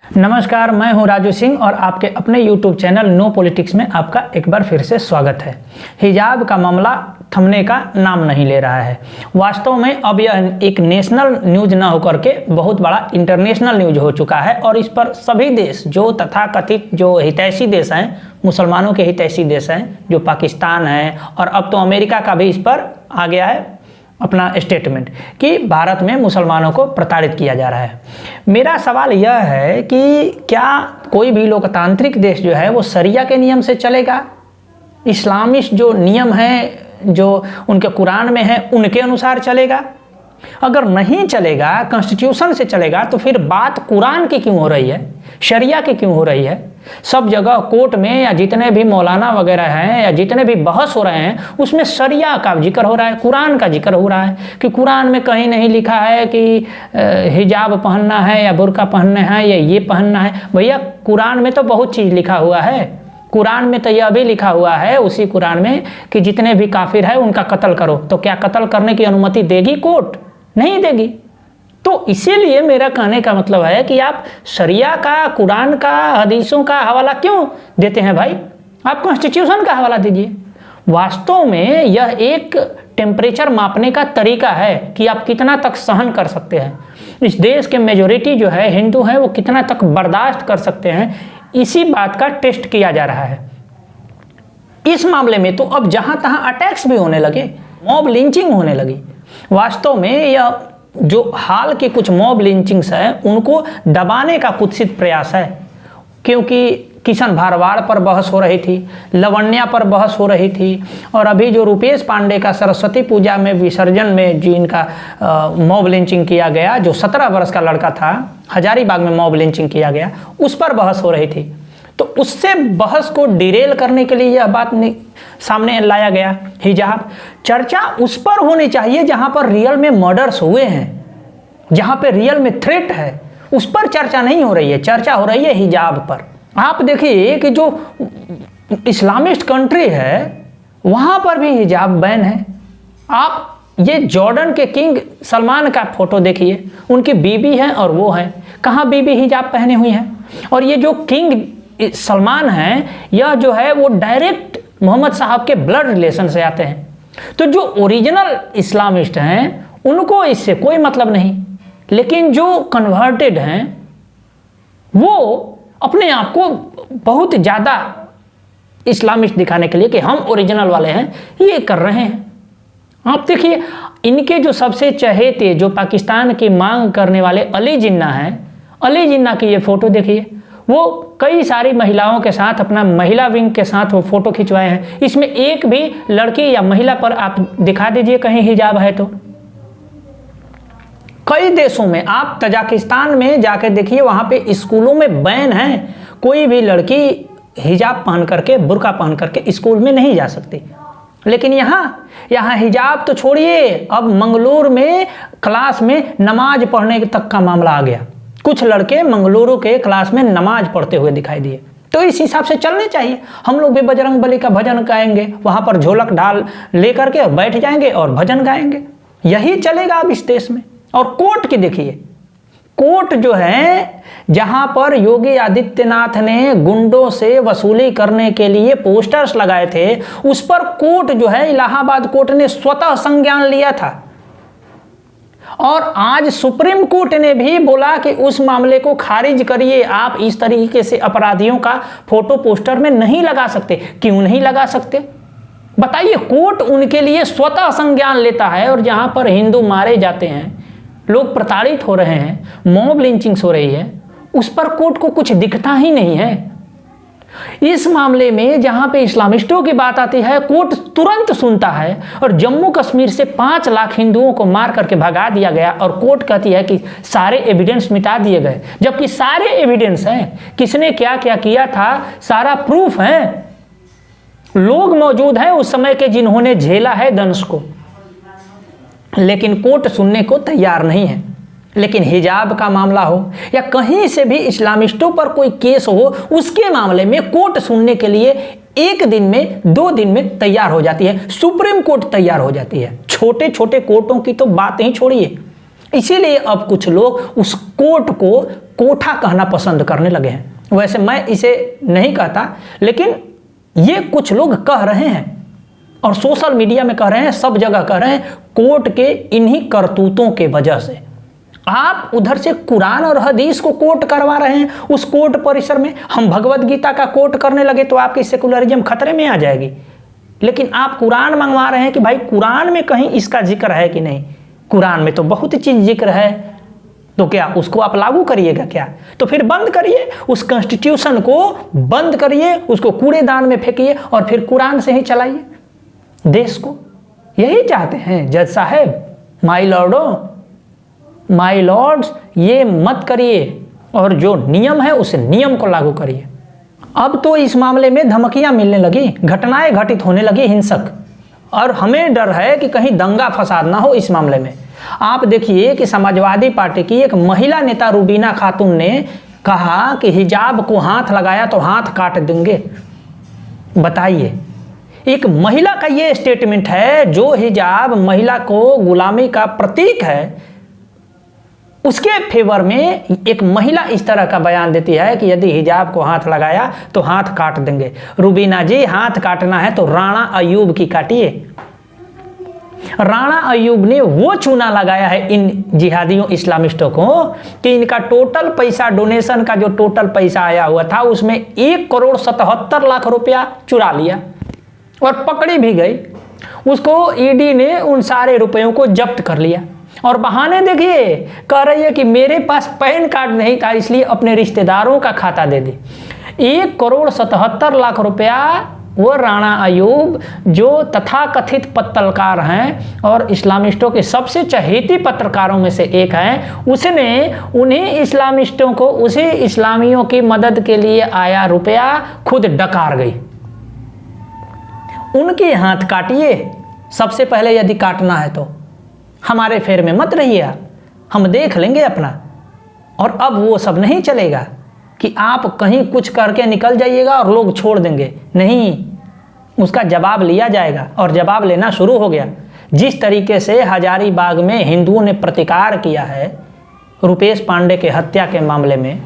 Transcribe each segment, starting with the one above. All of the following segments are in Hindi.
नमस्कार, मैं हूं राजू सिंह और आपके अपने YouTube चैनल नो पॉलिटिक्स में आपका एक बार फिर से स्वागत है। हिजाब का मामला थमने का नाम नहीं ले रहा है। वास्तव में अब यह एक नेशनल न्यूज न होकर के बहुत बड़ा इंटरनेशनल न्यूज हो चुका है और इस पर सभी देश जो तथाकथित जो हितैषी देश हैं, मुसलमानों के हितैषी देश हैं, जो पाकिस्तान है और अब तो अमेरिका का भी इस पर आ गया है अपना स्टेटमेंट कि भारत में मुसलमानों को प्रताड़ित किया जा रहा है। मेरा सवाल यह है कि क्या कोई भी लोकतांत्रिक देश जो है वो शरिया के नियम से चलेगा? इस्लामिस्ट जो नियम है जो उनके कुरान में है उनके अनुसार चलेगा? अगर नहीं चलेगा, कॉन्स्टिट्यूशन से चलेगा, तो फिर बात कुरान की क्यों हो रही है, शरिया की क्यों हो रही है? सब जगह कोर्ट में या जितने भी मौलाना वगैरह हैं या जितने भी बहस हो रहे हैं उसमें शरिया का जिक्र हो रहा है, कुरान का जिक्र हो रहा है कि कुरान में कहीं नहीं लिखा है कि हिजाब पहनना है या बुर्का पहनना है या ये पहनना है। भैया, कुरान में तो बहुत चीज़ लिखा हुआ है। कुरान में तो यह भी लिखा हुआ है उसी कुरान में कि जितने भी काफिर है उनका कत्ल करो। तो क्या कत्ल करने की अनुमति देगी कोर्ट? नहीं देगी। तो इसीलिए मेरा कहने का मतलब है कि आप शरिया का, कुरान का, हदीसों का हवाला क्यों देते हैं भाई? आप कॉन्स्टिट्यूशन का हवाला दीजिए। वास्तव में यह एक टेम्परेचर मापने का तरीका है कि आप कितना तक सहन कर सकते हैं। इस देश के मेजॉरिटी जो है हिंदू है, वो कितना तक बर्दाश्त कर सकते हैं, इसी बात का टेस्ट किया जा रहा है। इस मामले में तो अब जहां तहां अटैक्स भी होने लगे, मॉब लिंचिंग होने लगी। वास्तव में यह जो हाल के कुछ मॉब लिंचिंग्स हैं उनको दबाने का कुत्सित प्रयास है, क्योंकि किशन भारवाड़ पर बहस हो रही थी, लवण्या पर बहस हो रही थी और अभी जो रुपेश पांडे का सरस्वती पूजा में विसर्जन में जिनका मॉब लिंचिंग किया गया, जो 17 वर्ष का लड़का था, हजारीबाग में मॉब लिंचिंग किया गया, उस पर बहस हो रही थी। तो उससे बहस को डिरेल करने के लिए यह बात सामने लाया गया। हिजाब चर्चा उस पर होनी चाहिए जहां पर रियल में मर्डर्स हुए हैं, जहां पे रियल में थ्रेट है, उस पर चर्चा नहीं हो रही है। चर्चा हो रही है हिजाब पर। आप देखिए कि जो इस्लामिस्ट कंट्री है वहां पर भी हिजाब बैन है। आप ये जॉर्डन के किंग सलमान का फोटो देखिए, उनकी बीबी है और वो है, कहाँ बीबी हिजाब पहने हुई है। और ये जो किंग सलमान है, यह जो है वो डायरेक्ट मोहम्मद साहब के ब्लड रिलेशन से आते हैं। तो जो ओरिजिनल इस्लामिस्ट हैं उनको इससे कोई मतलब नहीं, लेकिन जो कन्वर्टेड हैं वो अपने आप को बहुत ज़्यादा इस्लामिस्ट दिखाने के लिए कि हम ओरिजिनल वाले हैं, ये कर रहे हैं। आप देखिए इनके जो सबसे चहेते, जो पाकिस्तान की मांग करने वाले अली जिन्ना हैं, अली जिन्ना की ये फोटो देखिए, वो कई सारी महिलाओं के साथ, अपना महिला विंग के साथ वो फोटो खिंचवाए हैं। इसमें एक भी लड़की या महिला पर आप दिखा दीजिए कहीं हिजाब है तो। कई देशों में, आप तजाकिस्तान में जाकर देखिए, वहां पे स्कूलों में बैन है, कोई भी लड़की हिजाब पहन करके, बुर्का पहन करके स्कूल में नहीं जा सकती। लेकिन यहाँ हिजाब तो छोड़िए, अब मंगलूर में क्लास में नमाज पढ़ने तक का मामला आ गया। कुछ लड़के मंगलुरु के क्लास में नमाज पढ़ते हुए दिखाई दिए। तो इस हिसाब से चलने चाहिए। हम लोग भी बजरंग बली का भजन गाएंगे, वहां पर झोलक डाल लेकर के बैठ जाएंगे और भजन गाएंगे। यही चलेगा अब इस देश में। और कोर्ट की देखिए, कोर्ट जो है जहां पर योगी आदित्यनाथ ने गुंडों से वसूली करने के लिए पोस्टर्स लगाए थे, उस पर कोर्ट जो है, इलाहाबाद कोर्ट ने स्वतः संज्ञान लिया था। और आज सुप्रीम कोर्ट ने भी बोला कि उस मामले को खारिज करिए, आप इस तरीके से अपराधियों का फोटो पोस्टर में नहीं लगा सकते। क्यों नहीं लगा सकते बताइए? कोर्ट उनके लिए स्वतः संज्ञान लेता है। और जहां पर हिंदू मारे जाते हैं, लोग प्रताड़ित हो रहे हैं, मॉब लिंचिंग्स हो रही है, उस पर कोर्ट को कुछ दिखता ही नहीं है। इस मामले में जहां पे इस्लामिस्टों की बात आती है, कोर्ट तुरंत सुनता है। और जम्मू कश्मीर से 5 लाख हिंदुओं को मार करके भगा दिया गया और कोर्ट कहती है कि सारे एविडेंस मिटा दिए गए, जबकि सारे एविडेंस हैं, किसने क्या क्या किया था, सारा प्रूफ है। लोग मौजूद हैं उस समय के जिन्होंने झेला है दंश को, लेकिन कोर्ट सुनने को तैयार नहीं है। लेकिन हिजाब का मामला हो या कहीं से भी इस्लामिस्टों पर कोई केस हो, उसके मामले में कोर्ट सुनने के लिए 1 दिन में, 2 दिन में तैयार हो जाती है। सुप्रीम कोर्ट तैयार हो जाती है। छोटे छोटे कोर्टों की तो बात ही छोड़िए, इसीलिए अब कुछ लोग उस कोट को कोठा कहना पसंद करने लगे हैं। वैसे मैं इसे नहीं कहता, लेकिन ये कुछ लोग कह रहे हैं और सोशल मीडिया में कह रहे हैं, सब जगह कह रहे हैं, कोट के इन्हीं करतूतों के वजह से। आप उधर से कुरान और हदीस को कोट करवा रहे हैं उस कोर्ट परिसर में। हम भगवत गीता का कोट करने लगे तो आपकी सेकुलरिज्म खतरे में आ जाएगी। लेकिन आप कुरान मंगवा रहे हैं कि भाई कुरान में कहीं इसका जिक्र है कि नहीं। कुरान में तो बहुत चीज जिक्र है, तो क्या उसको आप लागू करिएगा क्या? तो फिर बंद करिए उस कॉन्स्टिट्यूशन को, बंद करिए उसको, कूड़ेदान में फेंकिए और फिर कुरान से ही चलाइए देश को। यही चाहते हैं जज साहब, माई लॉर्ड्स, ये मत करिए और जो नियम है उस नियम को लागू करिए। अब तो इस मामले में धमकियां मिलने लगी, घटनाएं घटित होने लगी हिंसक, और हमें डर है कि कहीं दंगा फसाद ना हो इस मामले में। आप देखिए कि समाजवादी पार्टी की एक महिला नेता रुबीना खातून ने कहा कि हिजाब को हाथ लगाया तो हाथ काट देंगे। बताइए, एक महिला का ये स्टेटमेंट है, जो हिजाब महिला को गुलामी का प्रतीक है, उसके फेवर में एक महिला इस तरह का बयान देती है कि यदि हिजाब को हाथ लगाया तो हाथ काट देंगे। रुबीना जी, हाथ काटना है तो राणा अय्यूब की काटिए। राणा अय्यूब ने वो चूना लगाया है इन जिहादियों इस्लामिस्टों को कि इनका टोटल पैसा, डोनेशन का जो टोटल पैसा आया हुआ था उसमें 1,77,00,000 रुपया चुरा लिया और पकड़ी भी गई। उसको ईडी ने उन सारे रुपयों को जब्त कर लिया और बहाने देखिए, कह रही है कि मेरे पास पैन कार्ड नहीं था इसलिए अपने रिश्तेदारों का खाता दे दी। 1,77,00,000 रुपया वो राणा अय्यूब, जो तथाकथित पत्रकार हैं और इस्लामिस्टों के सबसे चहेती पत्रकारों में से एक हैं, उसने उन्हीं इस्लामिस्टों को, उसी इस्लामियों की मदद के लिए आया रुपया खुद डकार गई। उनके हाथ काटिए सबसे पहले, यदि काटना है तो। हमारे फेर में मत रहिए आप, हम देख लेंगे अपना। और अब वो सब नहीं चलेगा कि आप कहीं कुछ करके निकल जाइएगा और लोग छोड़ देंगे, नहीं, उसका जवाब लिया जाएगा और जवाब लेना शुरू हो गया। जिस तरीके से हजारीबाग में हिंदुओं ने प्रतिकार किया है रुपेश पांडे के हत्या के मामले में,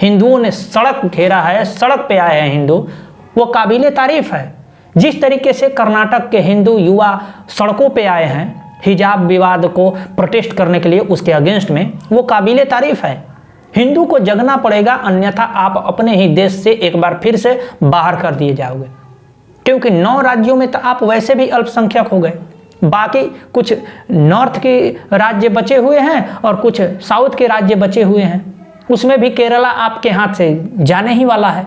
हिंदुओं ने सड़क घेरा है, सड़क पे आए हैं हिंदू, वो काबिले तारीफ है। जिस तरीके से कर्नाटक के हिंदू युवा सड़कों पे आए हैं हिजाब विवाद को प्रोटेस्ट करने के लिए, उसके अगेंस्ट में, वो काबिले तारीफ है। हिंदू को जगना पड़ेगा, अन्यथा आप अपने ही देश से एक बार फिर से बाहर कर दिए जाओगे, क्योंकि 9 राज्यों में तो आप वैसे भी अल्पसंख्यक हो गए। बाकी कुछ नॉर्थ के राज्य बचे हुए हैं और कुछ साउथ के राज्य बचे हुए हैं, उसमें भी केरला आपके हाथ से जाने ही वाला है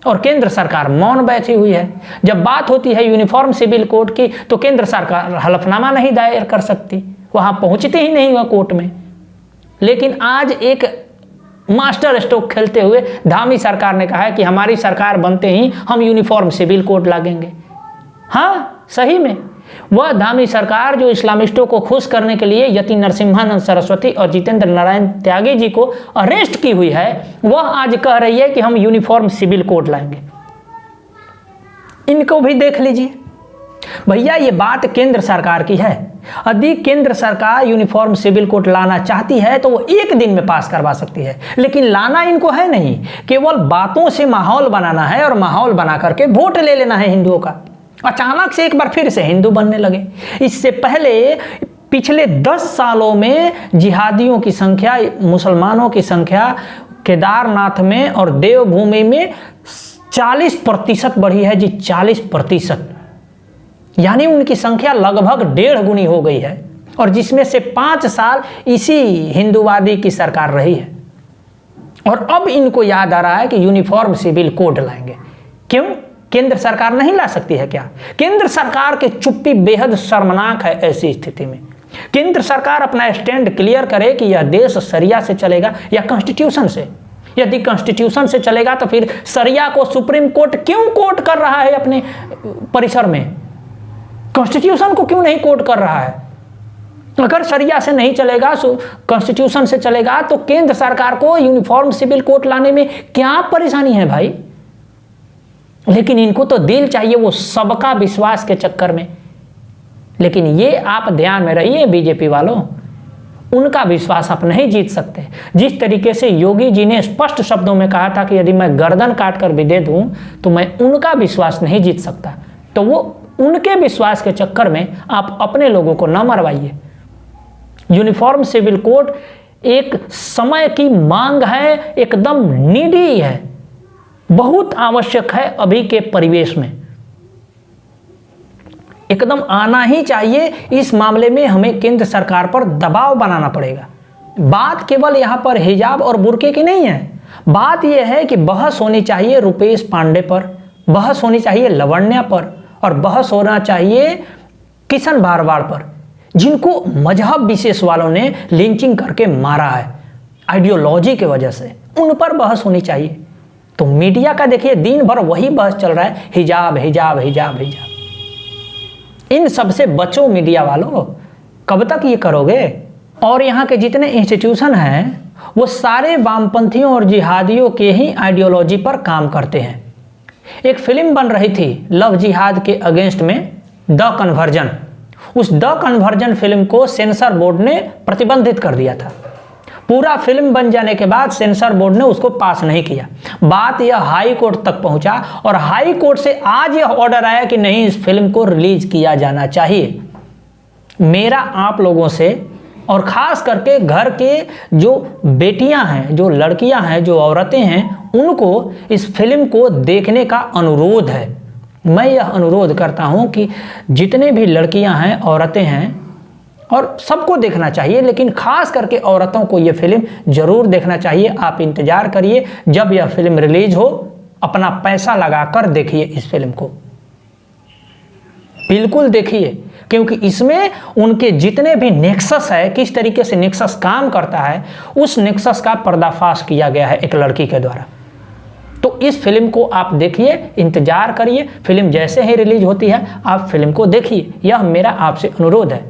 और केंद्र सरकार मौन बैठी हुई है। जब बात होती है यूनिफॉर्म सिविल कोड की तो केंद्र सरकार हलफनामा नहीं दायर कर सकती, वहां पहुंचते ही नहीं हुआ कोर्ट में। लेकिन आज एक मास्टर स्ट्रोक खेलते हुए धामी सरकार ने कहा है कि हमारी सरकार बनते ही हम यूनिफॉर्म सिविल कोड लागेंगे। हाँ, सही में वह धामी सरकार जो इस्लामिस्टों को खुश करने के लिए यति नरसिम्हानंद सरस्वती और जितेंद्र नारायण त्यागी जी को अरेस्ट की हुई है, वह आज कह रही है कि हम यूनिफॉर्म सिविल कोड लाएंगे। इनको भी देख लीजिए भैया, ये बात केंद्र सरकार की है। यदि केंद्र सरकार यूनिफॉर्म सिविल कोड लाना चाहती है तो वो एक दिन में पास करवा सकती है, लेकिन लाना इनको है नहीं, केवल बातों से माहौल बनाना है और माहौल बना करके वोट ले लेना है हिंदुओं का। अचानक से एक बार फिर से हिंदू बनने लगे। इससे पहले पिछले 10 सालों में जिहादियों की संख्या, मुसलमानों की संख्या केदारनाथ में और देवभूमि में 40% बढ़ी है जी, 40%। यानी उनकी संख्या लगभग 1.5 गुनी हो गई है, और जिसमें से 5 साल इसी हिंदूवादी की सरकार रही है। और अब इनको याद आ रहा है कि यूनिफॉर्म सिविल कोड लाएंगे। क्यों? केंद्र सरकार नहीं ला सकती है क्या? केंद्र सरकार की चुप्पी बेहद शर्मनाक है। ऐसी स्थिति में केंद्र सरकार अपना स्टैंड क्लियर करे कि यह देश शरिया से चलेगा या कॉन्स्टिट्यूशन से। यदि कॉन्स्टिट्यूशन से चलेगा तो फिर शरिया को सुप्रीम कोर्ट क्यों कोर्ट कर रहा है अपने परिसर में? कॉन्स्टिट्यूशन को क्यों नहीं कोर्ट कर रहा है? अगर शरिया से नहीं चलेगा, कॉन्स्टिट्यूशन से चलेगा, तो केंद्र सरकार को यूनिफॉर्म सिविल कोड लाने में क्या परेशानी है भाई? लेकिन इनको तो दिल चाहिए वो सबका विश्वास के चक्कर में। लेकिन ये आप ध्यान में रहिए बीजेपी वालों, उनका विश्वास आप नहीं जीत सकते। जिस तरीके से योगी जी ने स्पष्ट शब्दों में कहा था कि यदि मैं गर्दन काट कर भी दे दूं तो मैं उनका विश्वास नहीं जीत सकता, तो वो उनके विश्वास के चक्कर में आप अपने लोगों को न मरवाइए। यूनिफॉर्म सिविल कोड एक समय की मांग है, एकदम नीडी है, बहुत आवश्यक है अभी के परिवेश में, एकदम आना ही चाहिए। इस मामले में हमें केंद्र सरकार पर दबाव बनाना पड़ेगा। बात केवल यहां पर हिजाब और बुर्के की नहीं है, बात यह है कि बहस होनी चाहिए रुपेश पांडे पर, बहस होनी चाहिए लवण्या पर, और बहस होना चाहिए किशन भारवाड़ पर, जिनको मजहब विशेष वालों ने लिंचिंग करके मारा है आइडियोलॉजी के वजह से, उन पर बहस होनी चाहिए। तो मीडिया का देखिए दिन भर वही बहस चल रहा है, हिजाब हिजाब हिजाब हिजाब। इन सबसे बचो मीडिया वालों, कब तक ये करोगे? और यहाँ के जितने इंस्टीट्यूशन हैं वो सारे वामपंथियों और जिहादियों के ही आइडियोलॉजी पर काम करते हैं। एक फिल्म बन रही थी लव जिहाद के अगेंस्ट में, द कन्वर्जन। उस द कन्वर्जन फिल्म को सेंसर बोर्ड ने प्रतिबंधित कर दिया था। पूरा फिल्म बन जाने के बाद सेंसर बोर्ड ने उसको पास नहीं किया। बात यह हाई कोर्ट तक पहुंचा और हाई कोर्ट से आज यह ऑर्डर आया कि नहीं, इस फिल्म को रिलीज किया जाना चाहिए। मेरा आप लोगों से और खास करके घर के जो बेटियां हैं, जो लड़कियां हैं, जो औरतें हैं, उनको इस फिल्म को देखने का अनुरोध है। मैं यह अनुरोध करता हूं कि जितने भी लड़कियां हैं, औरतें हैं, और सबको देखना चाहिए, लेकिन खास करके औरतों को यह फिल्म जरूर देखना चाहिए। आप इंतजार करिए जब यह फिल्म रिलीज हो, अपना पैसा लगाकर देखिए इस फिल्म को, बिल्कुल देखिए, क्योंकि इसमें उनके जितने भी नेक्सस है, किस तरीके से नेक्सस काम करता है, उस नेक्सस का पर्दाफाश किया गया है एक लड़की के द्वारा। तो इस फिल्म को आप देखिए, इंतजार करिए, फिल्म जैसे ही रिलीज होती है आप फिल्म को देखिए, यह मेरा आपसे अनुरोध है।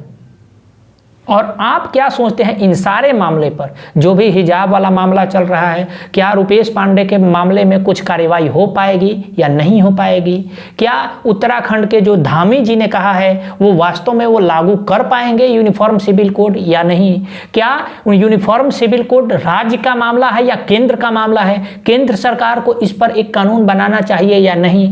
और आप क्या सोचते हैं इन सारे मामले पर? जो भी हिजाब वाला मामला चल रहा है, क्या रुपेश पांडे के मामले में कुछ कार्रवाई हो पाएगी या नहीं हो पाएगी? क्या उत्तराखंड के जो धामी जी ने कहा है वो वास्तव में वो लागू कर पाएंगे यूनिफॉर्म सिविल कोड या नहीं? क्या यूनिफॉर्म सिविल कोड राज्य का मामला है या केंद्र का मामला है? केंद्र सरकार को इस पर एक कानून बनाना चाहिए या नहीं?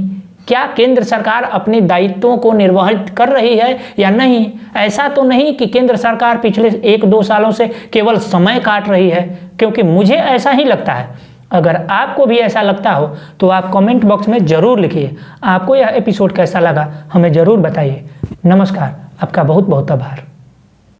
क्या केंद्र सरकार अपने दायित्वों को निर्वहित कर रही है या नहीं? ऐसा तो नहीं कि केंद्र सरकार पिछले 1-2 सालों से केवल समय काट रही है, क्योंकि मुझे ऐसा ही लगता है। अगर आपको भी ऐसा लगता हो तो आप कमेंट बॉक्स में ज़रूर लिखिए। आपको यह एपिसोड कैसा लगा हमें ज़रूर बताइए। नमस्कार, आपका बहुत बहुत आभार।